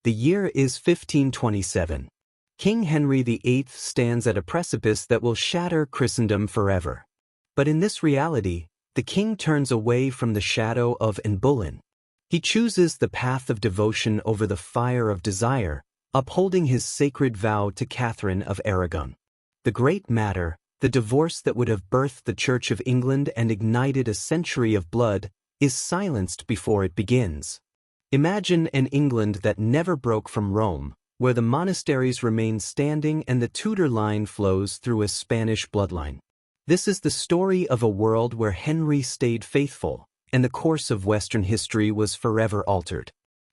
The year is 1527. King Henry VIII stands at a precipice that will shatter Christendom forever. But in this reality, the king turns away from the shadow of Boleyn. He chooses the path of devotion over the fire of desire, upholding his sacred vow to Catherine of Aragon. The great matter, the divorce that would have birthed the Church of England and ignited a century of blood, is silenced before it begins. Imagine an England that never broke from Rome, where the monasteries remain standing and the Tudor line flows through a Spanish bloodline. This is the story of a world where Henry stayed faithful, and the course of Western history was forever altered.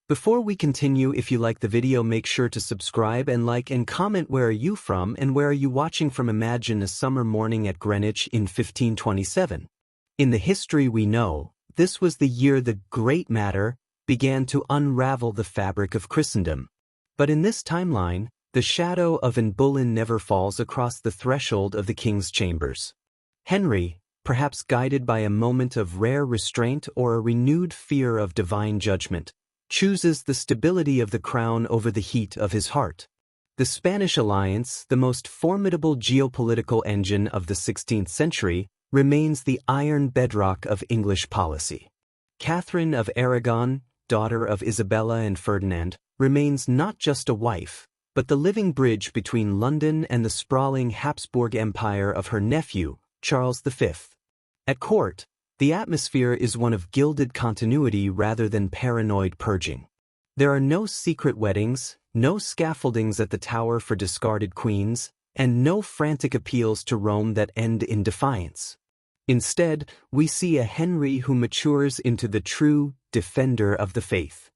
Before we continue, if you like the video, make sure to subscribe and like and comment where are you from and where are you watching from. Imagine a summer morning at Greenwich in 1527. In the history we know, this was the year the great matter began to unravel the fabric of Christendom. But in this timeline, the shadow of Boleyn never falls across the threshold of the king's chambers. Henry, perhaps guided by a moment of rare restraint or a renewed fear of divine judgment, chooses the stability of the crown over the heat of his heart. The Spanish alliance, the most formidable geopolitical engine of the 16th century, remains the iron bedrock of English policy. Catherine of Aragon, daughter of Isabella and Ferdinand, remains not just a wife, but the living bridge between London and the sprawling Habsburg Empire of her nephew, Charles V. At court, the atmosphere is one of gilded continuity rather than paranoid purging. There are no secret weddings, no scaffoldings at the Tower for discarded queens, and no frantic appeals to Rome that end in defiance. Instead, we see a Henry who matures into the true defender of the faith.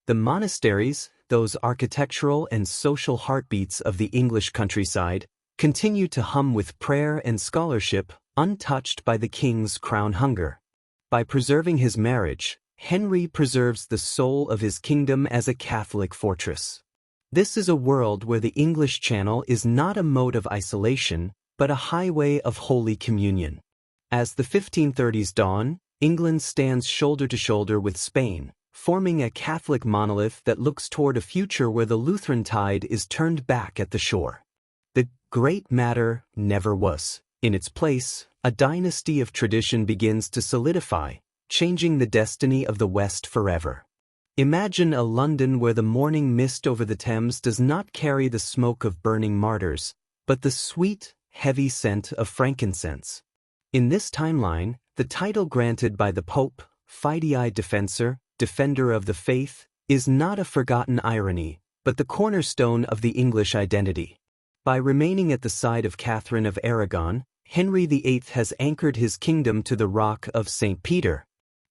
The monasteries, those architectural and social heartbeats of the English countryside, continue to hum with prayer and scholarship, untouched by the king's crown hunger. By preserving his marriage, Henry preserves the soul of his kingdom as a Catholic fortress. This is a world where the English Channel is not a mode of isolation, but a highway of holy communion. As the 1530s dawn, England stands shoulder to shoulder with Spain, forming a Catholic monolith that looks toward a future where the Lutheran tide is turned back at the shore. The great matter never was. In its place, a dynasty of tradition begins to solidify, changing the destiny of the West forever. Imagine a London where the morning mist over the Thames does not carry the smoke of burning martyrs, but the sweet, heavy scent of frankincense. In this timeline, the title granted by the Pope, Fidei Defensor, Defender of the Faith, is not a forgotten irony, but the cornerstone of the English identity. By remaining at the side of Catherine of Aragon, Henry VIII has anchored his kingdom to the rock of St. Peter.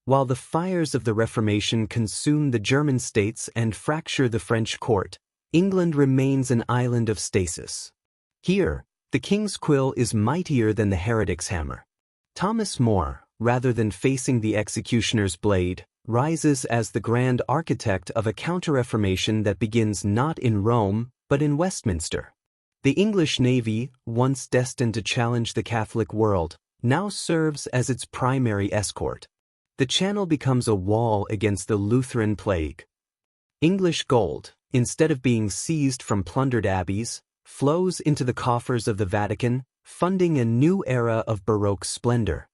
While the fires of the Reformation consume the German states and fracture the French court, England remains an island of stasis. Here, the king's quill is mightier than the heretic's hammer. Thomas More, rather than facing the executioner's blade, rises as the grand architect of a counter-reformation that begins not in Rome, but in Westminster. The English Navy, once destined to challenge the Catholic world, now serves as its primary escort. The Channel becomes a wall against the Lutheran plague. English gold, instead of being seized from plundered abbeys, flows into the coffers of the Vatican, funding a new era of Baroque splendor.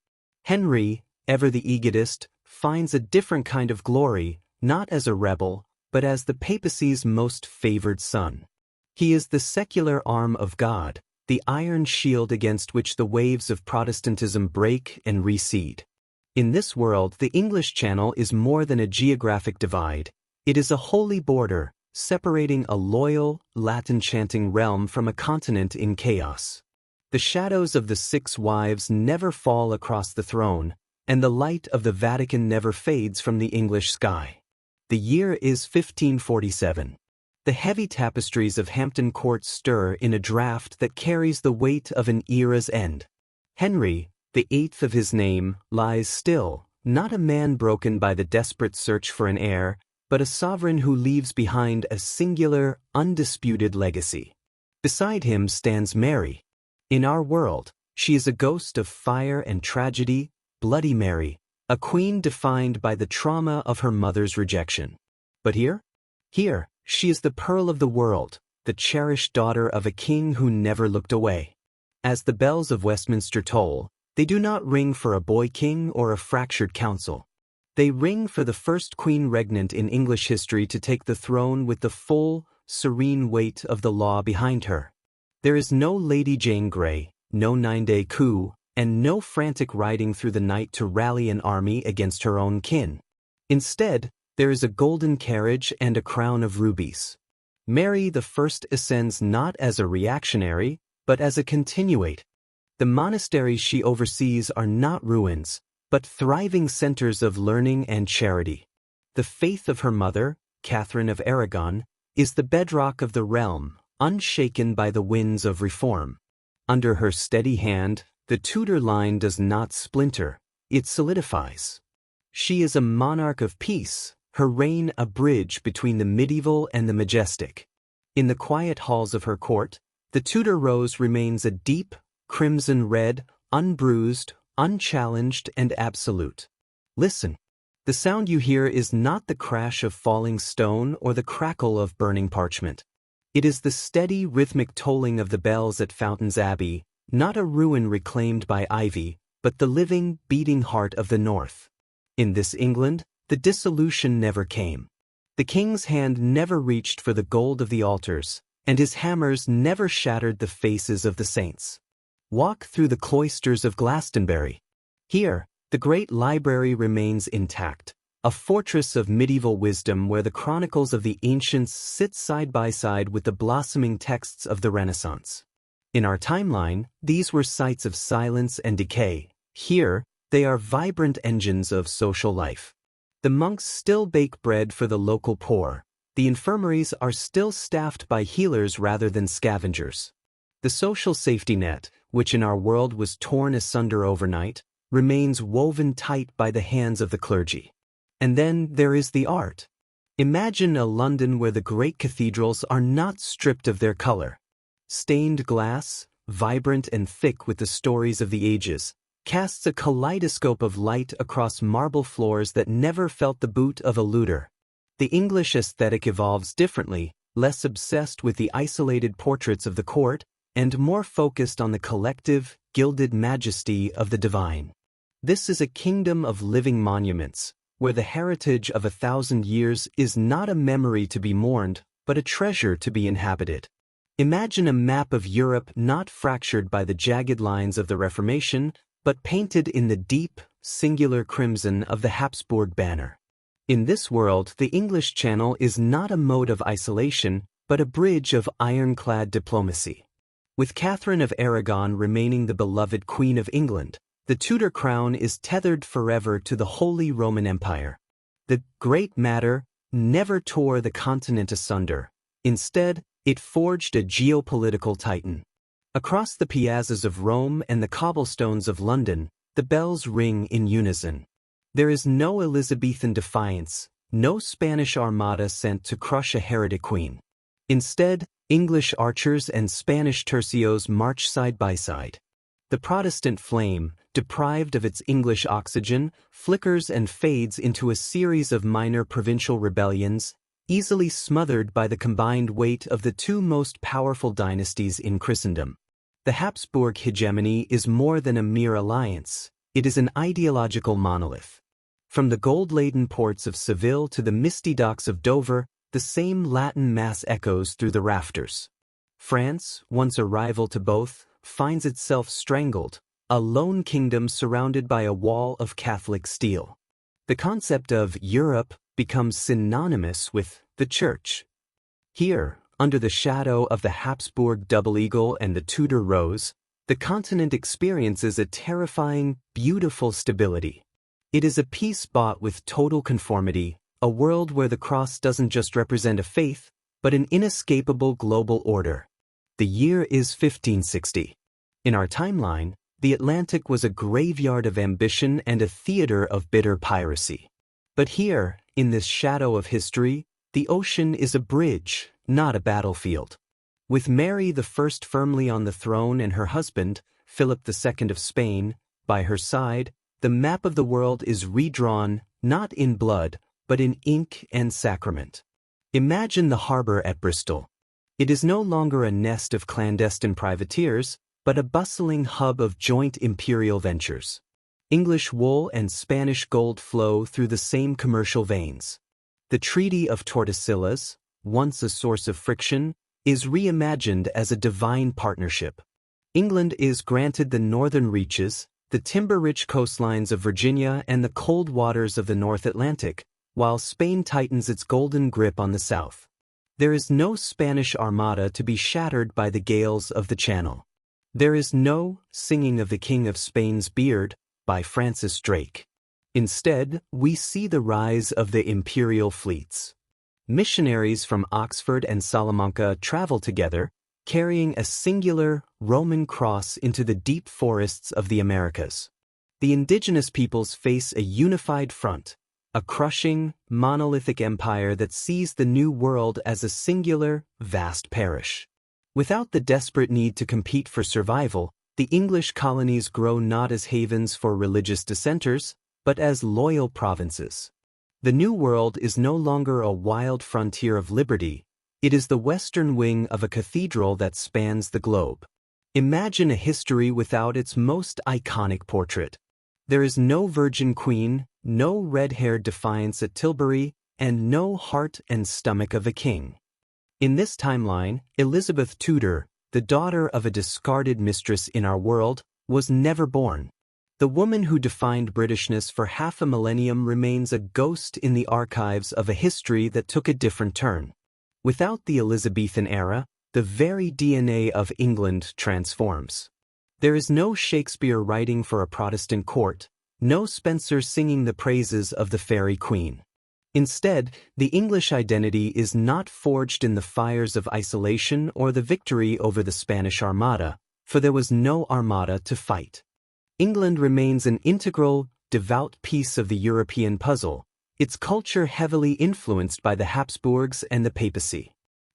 Henry, ever the egotist, finds a different kind of glory, not as a rebel, but as the papacy's most favored son. He is the secular arm of God, the iron shield against which the waves of Protestantism break and recede. In this world, the English Channel is more than a geographic divide. It is a holy border, separating a loyal, Latin-chanting realm from a continent in chaos. The shadows of the 6 wives never fall across the throne, and the light of the Vatican never fades from the English sky. The year is 1547. The heavy tapestries of Hampton Court stir in a draught that carries the weight of an era's end. Henry, the 8th of his name, lies still, not a man broken by the desperate search for an heir, but a sovereign who leaves behind a singular, undisputed legacy. Beside him stands Mary. In our world, she is a ghost of fire and tragedy, Bloody Mary, a queen defined by the trauma of her mother's rejection. But here Here, she is the pearl of the world, the cherished daughter of a king who never looked away. As the bells of Westminster toll, they do not ring for a boy king or a fractured council. They ring for the first queen regnant in English history to take the throne with the full, serene weight of the law behind her. There is no Lady Jane Grey, no 9-day coup, and no frantic riding through the night to rally an army against her own kin. Instead, there is a golden carriage and a crown of rubies. Mary I ascends not as a reactionary, but as a continuate. The monasteries she oversees are not ruins, but thriving centers of learning and charity. The faith of her mother, Catherine of Aragon, is the bedrock of the realm, unshaken by the winds of reform. Under her steady hand, the Tudor line does not splinter, it solidifies. She is a monarch of peace, her reign a bridge between the medieval and the majestic. In the quiet halls of her court, the Tudor rose remains a deep, crimson red, unbruised, unchallenged, and absolute. Listen. The sound you hear is not the crash of falling stone or the crackle of burning parchment. It is the steady, rhythmic tolling of the bells at Fountains Abbey, not a ruin reclaimed by ivy, but the living, beating heart of the North. In this England, the dissolution never came. The king's hand never reached for the gold of the altars, and his hammers never shattered the faces of the saints. Walk through the cloisters of Glastonbury. Here, the great library remains intact, a fortress of medieval wisdom where the chronicles of the ancients sit side by side with the blossoming texts of the Renaissance. In our timeline, these were sites of silence and decay. Here, they are vibrant engines of social life. The monks still bake bread for the local poor. The infirmaries are still staffed by healers rather than scavengers. The social safety net, which in our world was torn asunder overnight, remains woven tight by the hands of the clergy. And then there is the art. Imagine a London where the great cathedrals are not stripped of their color. Stained glass, vibrant and thick with the stories of the ages, casts a kaleidoscope of light across marble floors that never felt the boot of a looter. The English aesthetic evolves differently, less obsessed with the isolated portraits of the court, and more focused on the collective, gilded majesty of the divine. This is a kingdom of living monuments, where the heritage of 1,000 years is not a memory to be mourned, but a treasure to be inhabited. Imagine a map of Europe not fractured by the jagged lines of the Reformation, but painted in the deep, singular crimson of the Habsburg banner. In this world, the English Channel is not a mode of isolation, but a bridge of ironclad diplomacy. With Catherine of Aragon remaining the beloved Queen of England, the Tudor crown is tethered forever to the Holy Roman Empire. The great matter never tore the continent asunder. Instead, it forged a geopolitical titan. Across the piazzas of Rome and the cobblestones of London, the bells ring in unison. There is no Elizabethan defiance, no Spanish armada sent to crush a heretic queen. Instead, English archers and Spanish tercios march side by side. The Protestant flame, deprived of its English oxygen, flickers and fades into a series of minor provincial rebellions, easily smothered by the combined weight of the two most powerful dynasties in Christendom. The Habsburg hegemony is more than a mere alliance, it is an ideological monolith. From the gold-laden ports of Seville to the misty docks of Dover, the same Latin mass echoes through the rafters. France, once a rival to both, finds itself strangled, a lone kingdom surrounded by a wall of Catholic steel. The concept of Europe becomes synonymous with the Church. Here, under the shadow of the Habsburg double eagle and the Tudor rose, the continent experiences a terrifying, beautiful stability. It is a peace bought with total conformity, a world where the cross doesn't just represent a faith, but an inescapable global order. The year is 1560. In our timeline, the Atlantic was a graveyard of ambition and a theater of bitter piracy. But here, in this shadow of history, the ocean is a bridge, not a battlefield. With Mary I firmly on the throne and her husband, Philip II of Spain, by her side, the map of the world is redrawn, not in blood, but in ink and sacrament. Imagine the harbor at Bristol. It is no longer a nest of clandestine privateers, but a bustling hub of joint imperial ventures. English wool and Spanish gold flow through the same commercial veins. The Treaty of Tordesillas, once a source of friction, is reimagined as a divine partnership. England is granted the northern reaches, the timber-rich coastlines of Virginia and the cold waters of the North Atlantic, while Spain tightens its golden grip on the south. There is no Spanish armada to be shattered by the gales of the Channel. There is no Singing of the King of Spain's Beard by Francis Drake. Instead, we see the rise of the imperial fleets. Missionaries from Oxford and Salamanca travel together, carrying a singular Roman cross into the deep forests of the Americas. The indigenous peoples face a unified front, a crushing, monolithic empire that sees the New World as a singular, vast parish. Without the desperate need to compete for survival, the English colonies grow not as havens for religious dissenters, but as loyal provinces. The New World is no longer a wild frontier of liberty, it is the western wing of a cathedral that spans the globe. Imagine a history without its most iconic portrait. There is no Virgin Queen, no red-haired defiance at Tilbury, and no heart and stomach of a king. In this timeline, Elizabeth Tudor, the daughter of a discarded mistress in our world, was never born. The woman who defined Britishness for half a millennium remains a ghost in the archives of a history that took a different turn. Without the Elizabethan era, the very DNA of England transforms. There is no Shakespeare writing for a Protestant court, no Spenser singing the praises of the fairy queen. Instead, the English identity is not forged in the fires of isolation or the victory over the Spanish Armada, for there was no Armada to fight. England remains an integral, devout piece of the European puzzle, its culture heavily influenced by the Habsburgs and the papacy.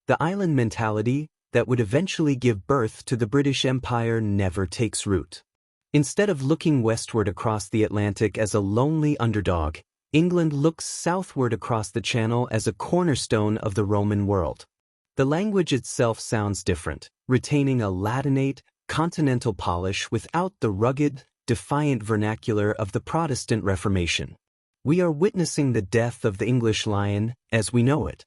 The island mentality that would eventually give birth to the British Empire never takes root. Instead of looking westward across the Atlantic as a lonely underdog, England looks southward across the Channel as a cornerstone of the Roman world. The language itself sounds different, retaining a Latinate, continental polish without the rugged, defiant vernacular of the Protestant Reformation. We are witnessing the death of the English lion as we know it.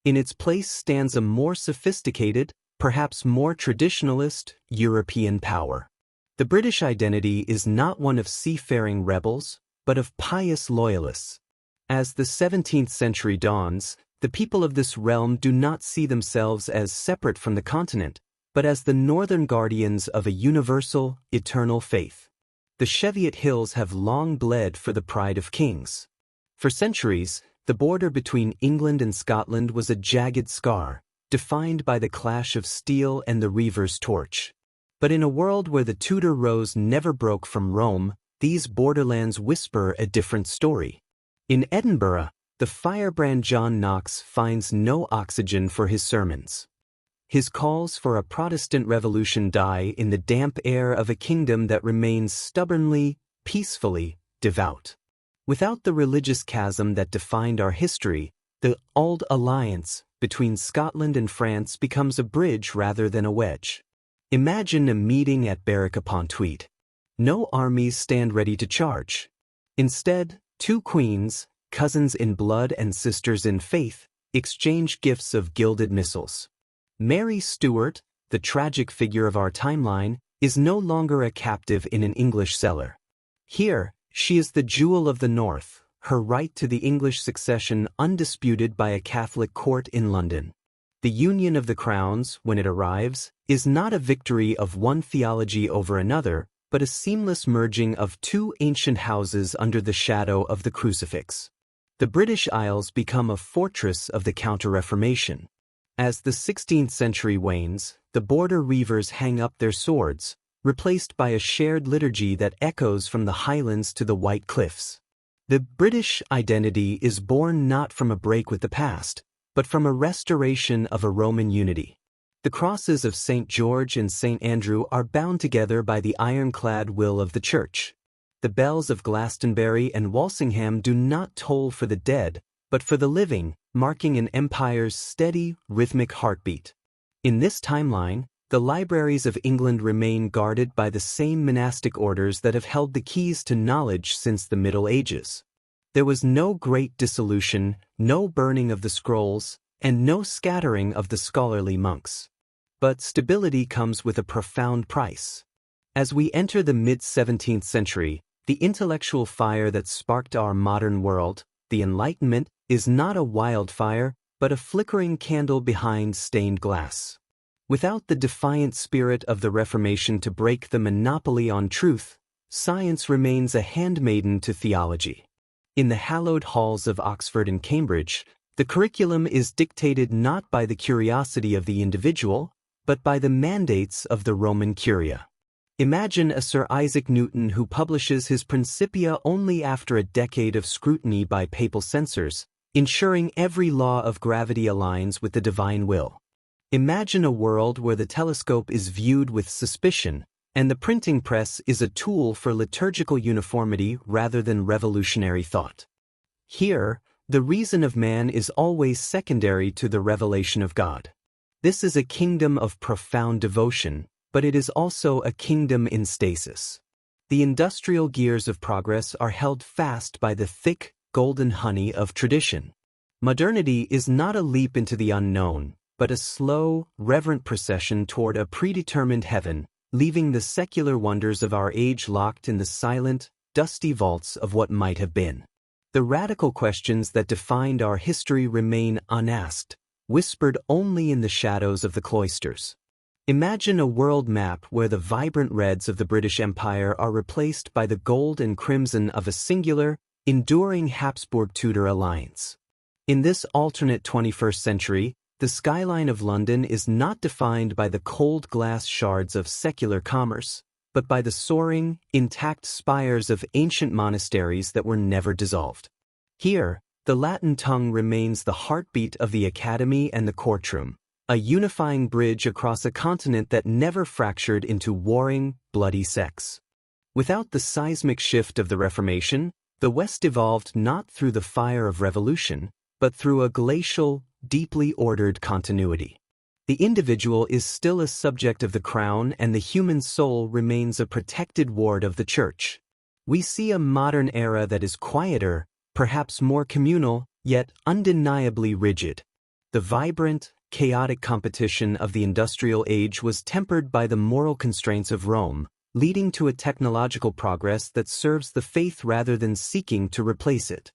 In its place stands a more sophisticated, perhaps more traditionalist, European power. The British identity is not one of seafaring rebels, but of pious loyalists. As the 17th century dawns, the people of this realm do not see themselves as separate from the continent, but as the northern guardians of a universal, eternal faith. The Cheviot Hills have long bled for the pride of kings. For centuries, the border between England and Scotland was a jagged scar, defined by the clash of steel and the reaver's torch. But in a world where the Tudor rose never broke from Rome, these borderlands whisper a different story. In Edinburgh, the firebrand John Knox finds no oxygen for his sermons. His calls for a Protestant revolution die in the damp air of a kingdom that remains stubbornly, peacefully, devout. Without the religious chasm that defined our history, the Auld Alliance between Scotland and France becomes a bridge rather than a wedge. Imagine a meeting at Berwick-upon-Tweed. No armies stand ready to charge. Instead, two queens, cousins in blood and sisters in faith, exchange gifts of gilded missiles. Mary Stuart, the tragic figure of our timeline, is no longer a captive in an English cellar. Here, she is the jewel of the North, her right to the English succession undisputed by a Catholic court in London. The union of the crowns, when it arrives, is not a victory of one theology over another, but a seamless merging of two ancient houses under the shadow of the crucifix. The British Isles become a fortress of the Counter-Reformation. As the 16th century wanes, the border reavers hang up their swords, replaced by a shared liturgy that echoes from the Highlands to the White Cliffs. The British identity is born not from a break with the past, but from a restoration of a Roman unity. The crosses of St. George and St. Andrew are bound together by the ironclad will of the Church. The bells of Glastonbury and Walsingham do not toll for the dead, but for the living, marking an empire's steady, rhythmic heartbeat. In this timeline, the libraries of England remain guarded by the same monastic orders that have held the keys to knowledge since the Middle Ages. There was no great dissolution, no burning of the scrolls, and no scattering of the scholarly monks. But stability comes with a profound price. As we enter the mid-17th century, the intellectual fire that sparked our modern world, the Enlightenment, is not a wildfire, but a flickering candle behind stained glass. Without the defiant spirit of the Reformation to break the monopoly on truth, science remains a handmaiden to theology. In the hallowed halls of Oxford and Cambridge, the curriculum is dictated not by the curiosity of the individual, but by the mandates of the Roman Curia. Imagine a Sir Isaac Newton who publishes his Principia only after a decade of scrutiny by papal censors, ensuring every law of gravity aligns with the divine will. Imagine a world where the telescope is viewed with suspicion, and the printing press is a tool for liturgical uniformity rather than revolutionary thought. Here, the reason of man is always secondary to the revelation of God. This is a kingdom of profound devotion, but it is also a kingdom in stasis. The industrial gears of progress are held fast by the thick, golden honey of tradition. Modernity is not a leap into the unknown, but a slow, reverent procession toward a predetermined heaven, leaving the secular wonders of our age locked in the silent, dusty vaults of what might have been. The radical questions that defined our history remain unasked, whispered only in the shadows of the cloisters. Imagine a world map where the vibrant reds of the British Empire are replaced by the gold and crimson of a singular, enduring Habsburg-Tudor alliance. In this alternate 21st century, the skyline of London is not defined by the cold glass shards of secular commerce, but by the soaring, intact spires of ancient monasteries that were never dissolved. Here, the Latin tongue remains the heartbeat of the academy and the courtroom, a unifying bridge across a continent that never fractured into warring, bloody sects. Without the seismic shift of the Reformation, the West evolved not through the fire of revolution, but through a glacial, deeply ordered continuity. The individual is still a subject of the crown and the human soul remains a protected ward of the church. We see a modern era that is quieter, perhaps more communal, yet undeniably rigid. The vibrant, chaotic competition of the industrial age was tempered by the moral constraints of Rome, leading to a technological progress that serves the faith rather than seeking to replace it.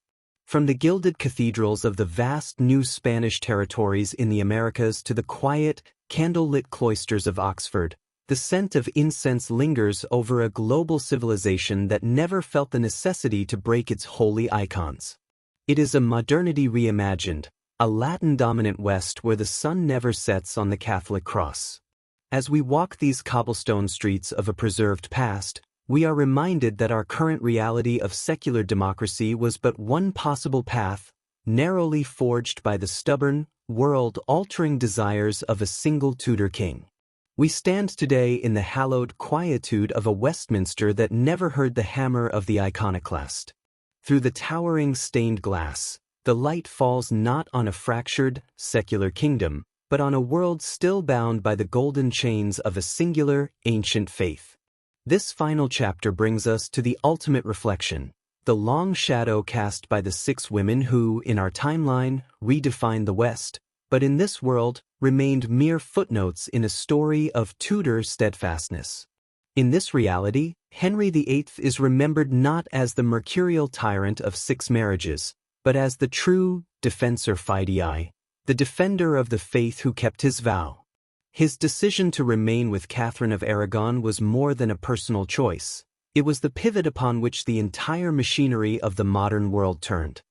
From the gilded cathedrals of the vast new Spanish territories in the Americas to the quiet, candle-lit cloisters of Oxford, the scent of incense lingers over a global civilization that never felt the necessity to break its holy icons. It is a modernity reimagined, a Latin-dominant West where the sun never sets on the Catholic cross. As we walk these cobblestone streets of a preserved past, we are reminded that our current reality of secular democracy was but one possible path, narrowly forged by the stubborn, world-altering desires of a single Tudor king. We stand today in the hallowed quietude of a Westminster that never heard the hammer of the iconoclast. Through the towering stained glass, the light falls not on a fractured, secular kingdom, but on a world still bound by the golden chains of a singular, ancient faith. This final chapter brings us to the ultimate reflection, the long shadow cast by the 6 women who, in our timeline, redefined the West, but in this world, remained mere footnotes in a story of Tudor steadfastness. In this reality, Henry VIII is remembered not as the mercurial tyrant of 6 marriages, but as the true defensor fidei, the defender of the faith who kept his vow. His decision to remain with Catherine of Aragon was more than a personal choice. It was the pivot upon which the entire machinery of the modern world turned.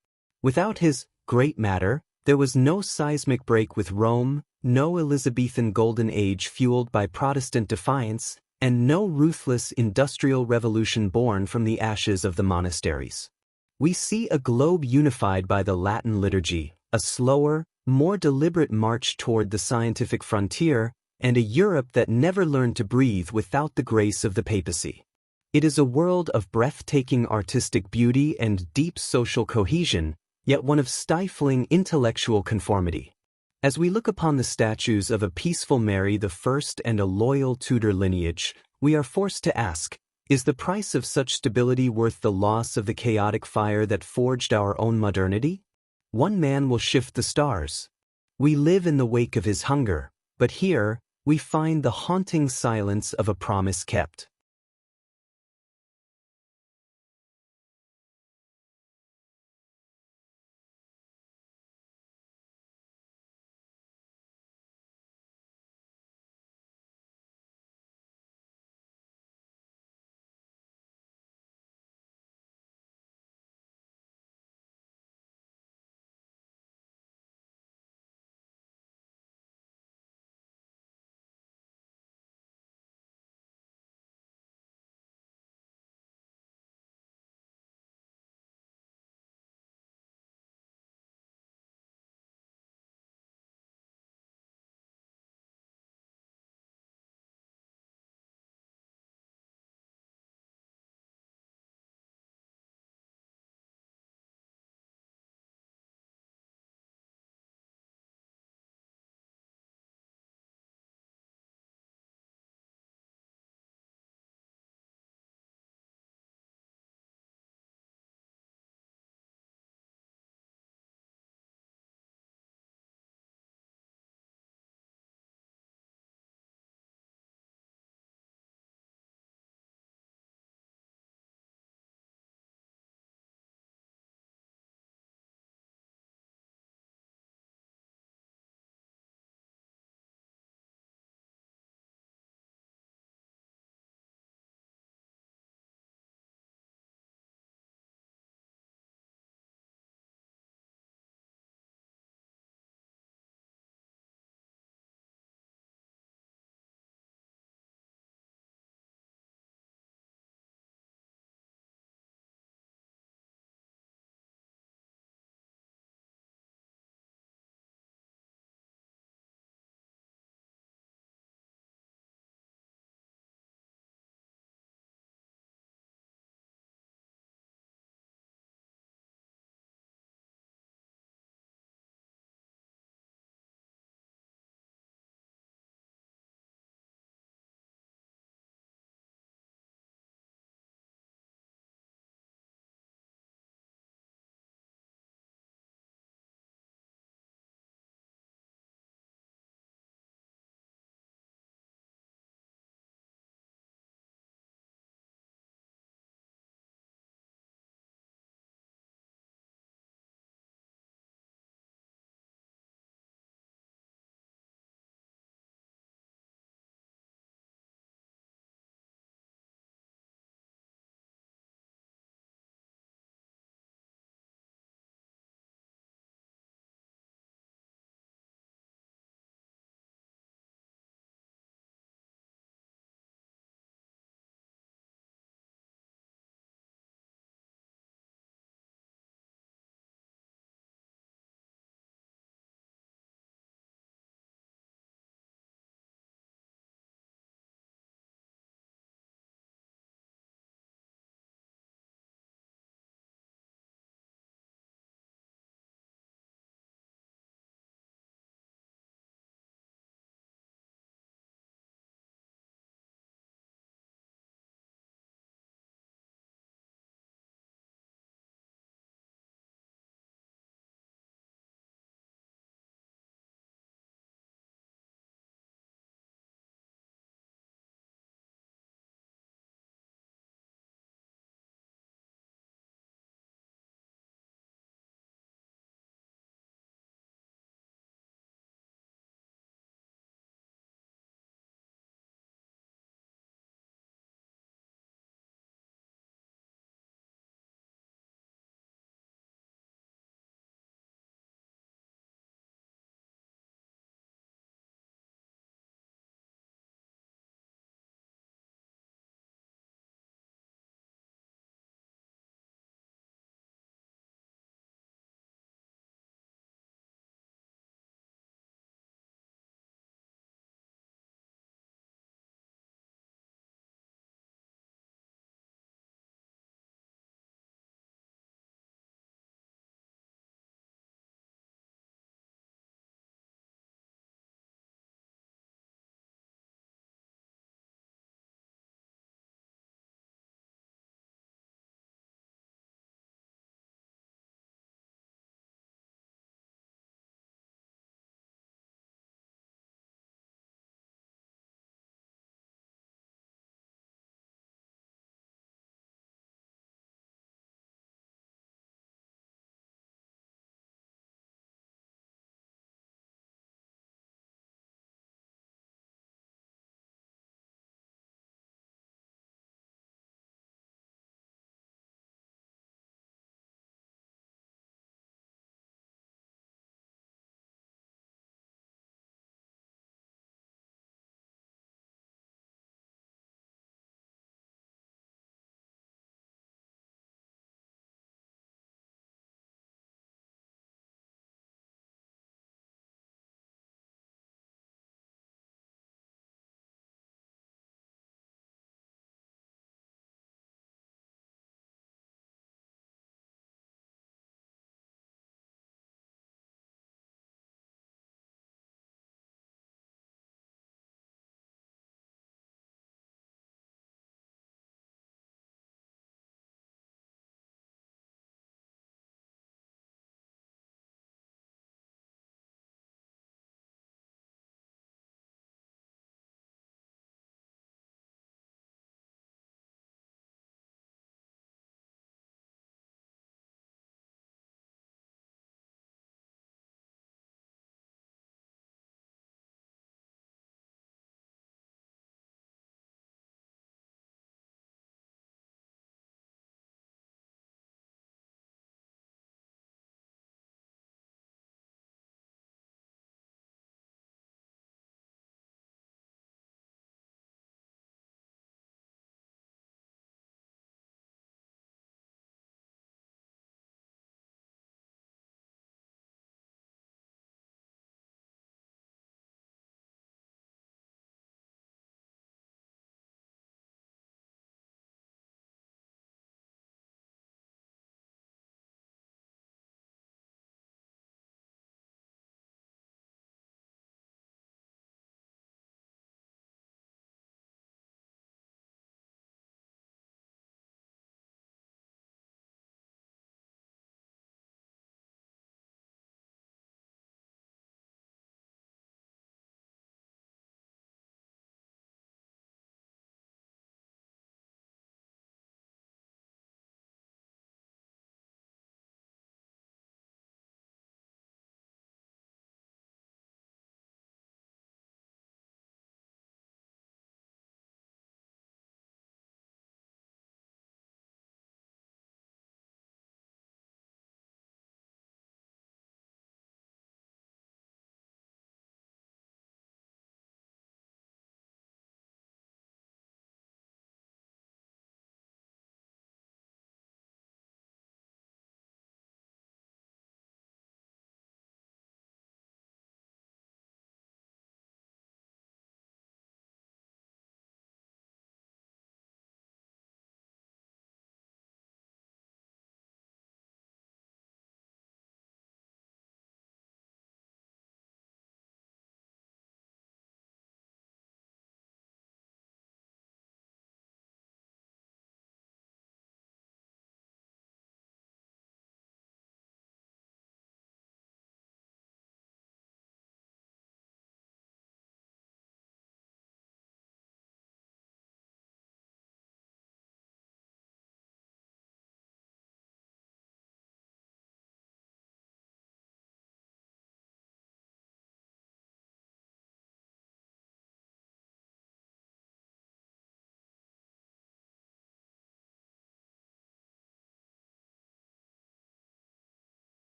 Without his great matter, there was no seismic break with Rome, no Elizabethan golden age fueled by Protestant defiance, and no ruthless industrial revolution born from the ashes of the monasteries. We see a globe unified by the Latin liturgy, a slower, more deliberate march toward the scientific frontier, and a Europe that never learned to breathe without the grace of the papacy. It is a world of breathtaking artistic beauty and deep social cohesion, yet one of stifling intellectual conformity. As we look upon the statues of a peaceful Mary I and a loyal Tudor lineage, we are forced to ask, is the price of such stability worth the loss of the chaotic fire that forged our own modernity? One man will shift the stars. We live in the wake of his hunger, but here, we find the haunting silence of a promise kept.